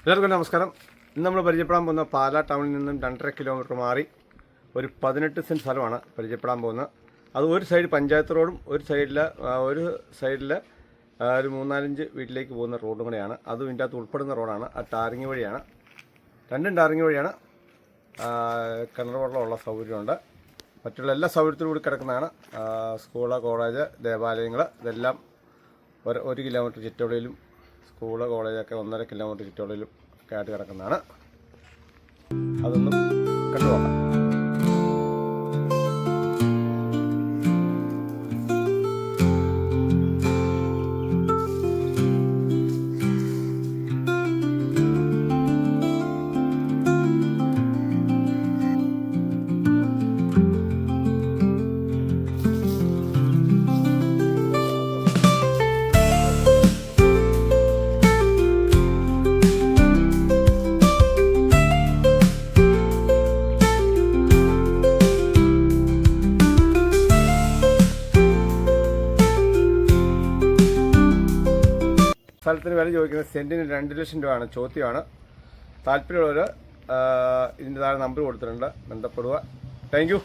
എല്ലാവർക്കും നമസ്കാരം. ഇന്ന് നമ്മൾ പരിചയപ്പെടാൻ പോകുന്ന പാലാ ടൗണിൽ നിന്നും 2.5 കിലോമീറ്റർ മാറി ഒരു 18 സെൻറ്റ് സ്ഥലമാണ് പരിചയപ്പെടാൻ പോകുന്നത്. അത് ഒരു സൈഡ് പഞ്ചായത്ത് റോഡും ഒരു സൈഡിൽ ഒരു 3-4 വീട്ടിലേക്ക് പോകുന്ന റോഡും കൂടെയാണ്. അതും ഇതിൻ്റെ അകത്ത് ഉൾപ്പെടുന്ന റോഡാണ്. അത് ടാറിങ് വഴിയാണ്, രണ്ടും ടാറിങ് വഴിയാണ്. കിണർ വെള്ളമുള്ള സൗകര്യമുണ്ട്. മറ്റുള്ള എല്ലാ സൗകര്യത്തിലും കൂടി കിടക്കുന്നതാണ്. സ്കൂള്, കോളേജ്, ദേവാലയങ്ങൾ ഇതെല്ലാം 1 കിലോമീറ്റർ ചുറ്റളവിലും, സ്കൂള്, കോളേജൊക്കെ 1.5 കിലോമീറ്റർ ചുറ്റളവിലും ഒക്കെ ആയിട്ട് കിടക്കുന്നതാണ്. അതൊന്നും കണ്ടുപോകാം. സ്ഥലത്തിന് വില ചോദിക്കുന്നത് സെൻറ്റിന് 2 ലക്ഷം രൂപയാണ്. ചോദ്യമാണ്. താല്പര്യമുള്ളവർ ഇതിൻ്റെ താഴെ നമ്പർ കൊടുത്തിട്ടുണ്ട്, ബന്ധപ്പെടുക. Thank you.